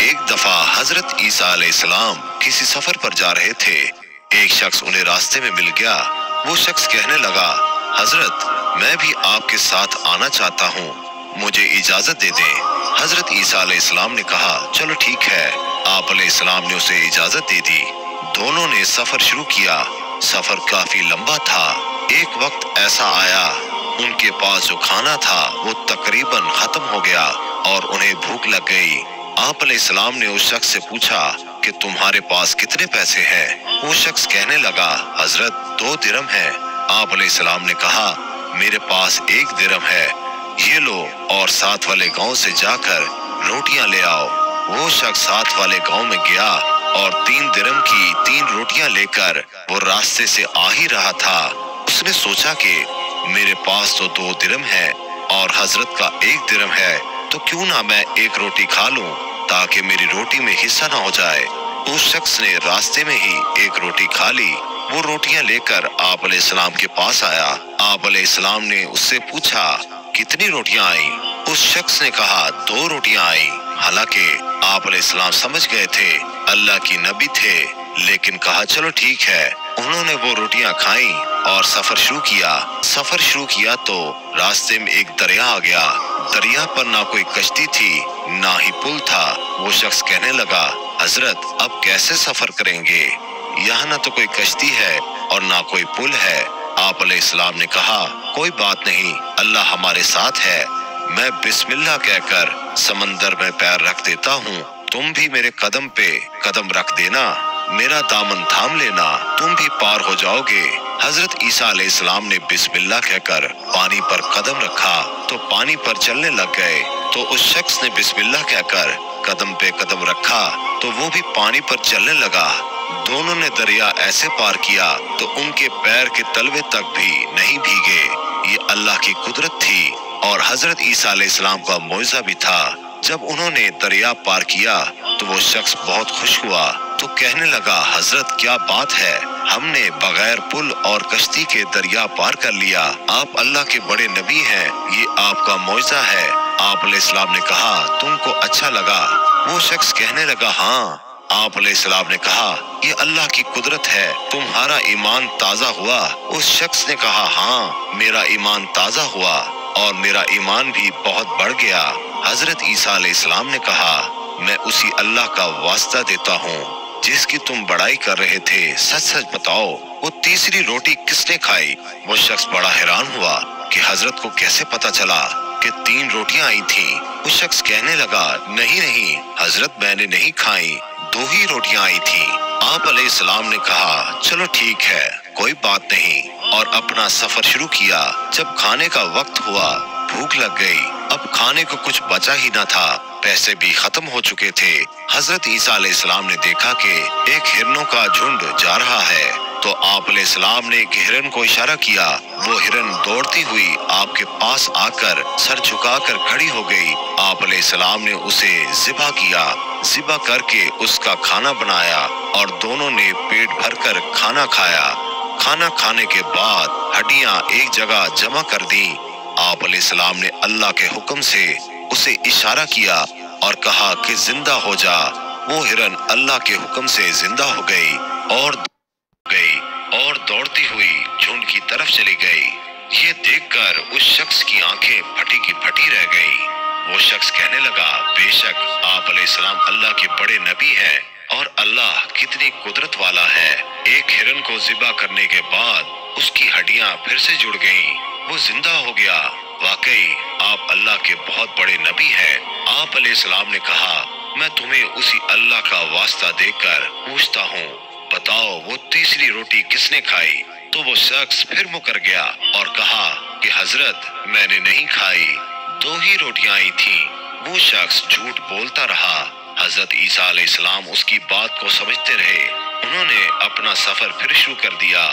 एक दफा हजरत ईसा अलैहिस्सलाम किसी सफर पर जा रहे थे। एक शख्स उन्हें रास्ते में मिल गया। वो शख्स कहने लगा, हजरत, मैं भी आपके साथ आना चाहता हूँ, मुझे इजाजत दे दें। हजरत ईसा अलैहिस्सलाम ने कहा, चलो ठीक है। आप अलैहिस्सलाम ने उसे इजाजत दे दी। दोनों ने सफर शुरू किया। सफर काफी लंबा था। एक वक्त ऐसा आया, उनके पास जो खाना था वो तकरीबन खत्म हो गया और उन्हें भूख लग गई। आप अलैहिस्सलाम ने उस शख्स से पूछा कि तुम्हारे पास कितने पैसे हैं? वो शख्स कहने लगा, हजरत 2 दिरहम है। आप अलैहिस्सलाम ने कहा, मेरे पास 1 दिरहम है, ये लो और साथ वाले गांव से जाकर रोटियां ले आओ। वो शख्स साथ वाले गांव में गया और 3 दिरहम की 3 रोटियां लेकर वो रास्ते से आ ही रहा था। उसने सोचा कि मेरे पास तो 2 दिरहम है और हजरत का 1 दिरहम है, तो क्यों ना मैं 1 रोटी खा लूं ताकि मेरी रोटी में हिस्सा ना हो जाए। उस शख्स ने रास्ते में ही 1 रोटी खा ली। वो रोटियां लेकर आप अलैहिस्सलाम के पास आया। आप अलैहिस्सलाम ने उससे पूछा, कितनी रोटियां आई? उस शख्स ने कहा, 2 रोटियां आई। हालांकि आप अलैहिस्सलाम समझ गए थे अल्लाह की नबी थे, लेकिन कहा, चलो ठीक है। उन्होंने वो रोटियां खाई और सफर शुरू किया तो रास्ते में एक दरिया आ गया। दरिया पर ना कोई कश्ती थी, ना ही पुल था। वो शख्स कहने लगा, हजरत, अब कैसे सफर करेंगे? यहाँ ना तो कोई कश्ती है और ना कोई पुल है। आप अलैहिस्सलाम ने कहा, कोई बात नहीं, अल्लाह हमारे साथ है। मैं बिस्मिल्लाह कहकर समंदर में पैर रख देता हूँ, तुम भी मेरे कदम पे कदम रख देना, मेरा दामन थाम लेना, तुम भी पार हो जाओगे। हजरत ईसा अलैहिस्सलाम ने बिस्मिल्लाह कहकर पानी पर कदम रखा तो पानी पर चलने लग गए। तो उस शख्स ने बिस्मिल्लाह कहकर कदम पे कदम रखा तो वो भी पानी पर चलने लगा। दोनों ने दरिया ऐसे पार किया तो उनके पैर के तलवे तक भी नहीं भीगे। ये अल्लाह की कुदरत थी और हजरत ईसा अलैहिस्सलाम का मौजज़ा भी था। जब उन्होंने दरिया पार किया तो वो शख्स बहुत खुश हुआ, तो कहने लगा, हजरत, क्या बात है, हमने बगैर पुल और कश्ती के दरिया पार कर लिया। आप अल्लाह के बड़े नबी हैं, ये आपका मौजज़ा है। आप अलैहिस्सलाम ने कहा, तुमको अच्छा लगा? वो शख्स कहने लगा, हाँ। आप अलैहिस्सलाम ने कहा, ये अल्लाह की कुदरत है, तुम्हारा ईमान ताज़ा हुआ? उस शख्स ने कहा, हाँ, मेरा ईमान ताज़ा हुआ और मेरा ईमान भी बहुत बढ़ गया। हजरत ईसा अलैहिस्सलाम ने कहा, मैं उसी अल्लाह का वास्ता देता हूँ जिसकी तुम बड़ाई कर रहे थे, सच सच बताओ, वो तीसरी रोटी किसने खाई? वो शख्स बड़ा हैरान हुआ कि हजरत को कैसे पता चला कि 3 रोटियां आई थीं। वो शख्स कहने लगा, नहीं नहीं हजरत, मैंने नहीं खाई, 2 ही रोटियां आई थीं। आप अलैहिस्सलाम ने कहा, चलो ठीक है, कोई बात नहीं, और अपना सफर शुरू किया। जब खाने का वक्त हुआ, भूख लग गई। अब खाने को कुछ बचा ही न था, पैसे भी खत्म हो चुके थे। हजरत ईसा अलैहिस्सलाम ने देखा कि एक हिरनों का झुंड जा रहा है, तो आप अलैहिस्सलाम ने एक हिरन को इशारा किया। वो हिरन दौड़ती हुई आपके पास आकर सर झुकाकर खड़ी हो गई। आप अलैहिस्सलाम ने उसे ज़िबा किया। ज़िबा करके उसका खाना बनाया और दोनों ने पेट भरकर खाना खाया। खाना खाने के बाद हड्डियां एक जगह जमा कर दी। आप अलैहिस्सलाम ने अल्लाह के हुक्म से उसे इशारा किया और कहा कि जिंदा हो जा। वो हिरन अल्लाह के हुक्म से जिंदा हो गई और दौड़ती हुई झुंड की तरफ चली गई। ये देखकर उस शख्स की आंखें फटी की फटी रह गई। वो शख्स कहने लगा, बेशक आप अलैहिस्सलाम अल्लाह के बड़े नबी हैं और अल्लाह कितनी कुदरत वाला है। एक हिरन को ज़िबा करने के बाद उसकी हड्डियां फिर से जुड़ गईं, वो जिंदा हो गया। वाकई आप अल्लाह के बहुत बड़े नबी हैं। आप अलैहिस्सलाम ने कहा, मैं तुम्हें उसी अल्लाह का वास्ता देकर पूछता हूँ, बताओ वो तीसरी रोटी किसने खाई? तो वो शख्स फिर मुकर गया और कहा कि हजरत, मैंने नहीं खाई, 2 ही रोटियां आई थीं। वो शख्स झूठ बोलता रहा। हजरत ईसा अलैहिस्सलाम उसकी बात को समझते रहे। उन्होंने अपना सफर फिर शुरू कर दिया।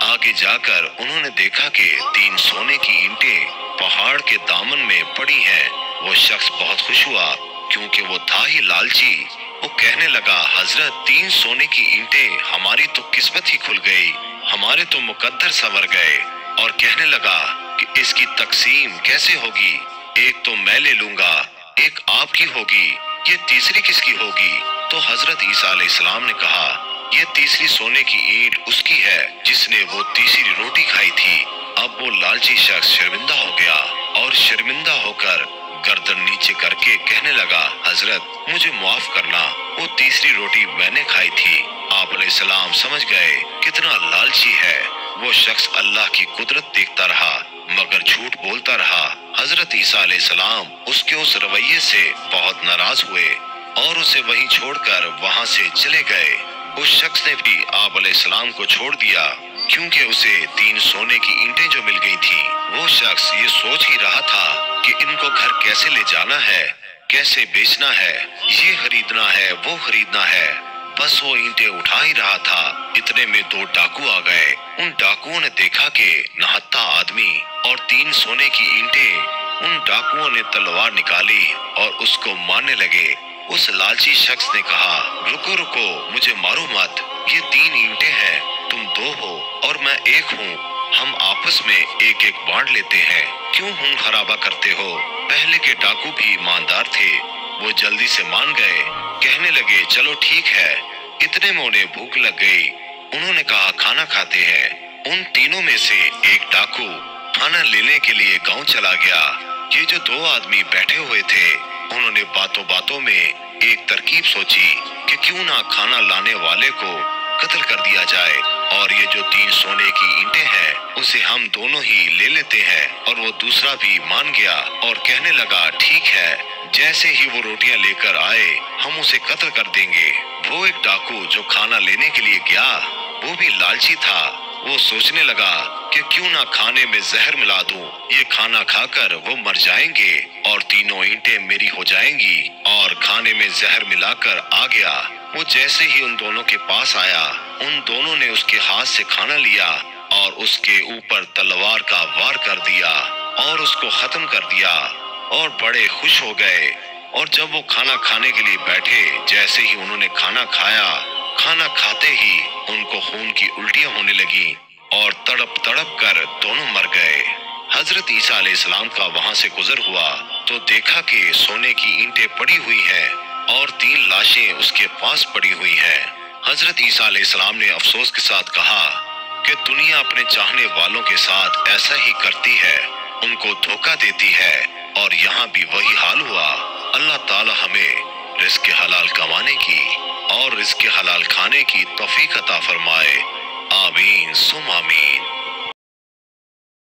आगे जाकर उन्होंने देखा कि 3 सोने की ईंटें पहाड़ के दामन में पड़ी हैं। वो शख्स बहुत खुश हुआ क्योंकि वो था ही लालची। वो कहने लगा, हजरत, 3 सोने की ईंटें, हमारी तो किस्मत ही खुल गई, हमारे तो मुकद्दर संवर गए। और कहने लगा कि इसकी तकसीम कैसे होगी? एक तो मैं ले लूंगा, एक आपकी होगी ये तीसरी किसकी होगी? तो हजरत ईसा अलैहिस्सलाम ने कहा, ये तीसरी सोने की ईंट उसकी है जिसने वो तीसरी रोटी खाई थी। अब वो लालची शख्स शर्मिंदा हो गया और शर्मिंदा होकर गर्दन नीचे करके कहने लगा, हजरत मुझे माफ करना, वो तीसरी रोटी मैंने खाई थी। आप अलैहिस्सलाम समझ गए कितना लालची है। वो शख्स अल्लाह की कुदरत देखता रहा मगर झूठ बोलता रहा। हजरत ईसा अलैहिस्सलाम उसके उस रवैये से बहुत नाराज हुए और उसे वहीं छोड़कर वहां से चले गए। उस शख्स ने भी आप अलैहिस्सलाम को छोड़ दिया क्योंकि उसे 3 सोने की ईंटें जो मिल गई थी। वो शख्स ये सोच ही रहा था कि इनको घर कैसे ले जाना है, कैसे बेचना है, ये खरीदना है, वो खरीदना है। बस वो ईंटें उठा ही रहा था, इतने में 2 डाकू आ गए। उन डाकुओं ने देखा कि नहत्ता आदमी और 3 सोने की ईंटें। उन डाकुओं ने तलवार निकाली और उसको मारने लगे। उस लालची शख्स ने कहा, रुको रुको, मुझे मारो मत, ये 3 ईंटें हैं, तुम 2 हो और मैं 1 हूँ, हम आपस में एक एक बांट लेते हैं, क्यों खून खराबा करते हो? पहले के डाकू भी ईमानदार थे, वो जल्दी से मान गए, कहने लगे चलो ठीक है। इतने में उन्हें भूख लग गई, उन्होंने कहा खाना खाते हैं। उन तीनों में से एक डाकू खाना लेने के लिए गांव चला गया। ये जो 2 आदमी बैठे हुए थे, उन्होंने बातों बातों में एक तरकीब सोची कि क्यों ना खाना लाने वाले को कत्ल कर दिया जाए और ये जो 3 सोने की ईंटें हैं उसे हम दोनों ही ले लेते हैं। और वो दूसरा भी मान गया और कहने लगा ठीक है, जैसे ही वो रोटियां लेकर आए हम उसे कत्ल कर देंगे। वो एक डाकू जो खाना लेने के लिए गया वो भी लालची था। वो सोचने लगा कि क्यों ना खाने में जहर मिला दूं, ये खाना खाकर वो मर जाएंगे और तीनों ईंटें मेरी हो जाएंगी। और खाने में जहर मिलाकर आ गया। वो जैसे ही उन दोनों के पास आया, उन दोनों ने उसके हाथ से खाना लिया और उसके ऊपर तलवार का वार कर दिया और उसको खत्म कर दिया और बड़े खुश हो गए। और जब वो खाना खाने के लिए बैठे, जैसे ही उन्होंने खाना खाया, खाना खाते ही उनको खून की उल्टियां होने लगी और तड़प तड़प कर दोनों मर गए। हजरत ईसा अलैहिस्सलाम का वहां से गुजर हुआ तो देखा कि सोने की ईंटें पड़ी हुई हैं और 3 लाशें उसके पास पड़ी हुई हैं। हजरत ईसा अलैहिस्सलाम ने अफसोस के साथ कहा कि दुनिया अपने चाहने वालों के साथ ऐसा ही करती है, उनको धोखा देती है और यहाँ भी वही हाल हुआ। अल्लाह ताला हमें रिज़्क़ हलाल कमाने की और रिज़्क़ हलाल खाने की तौफीक अता फरमाए। आमीन सुम आमीन।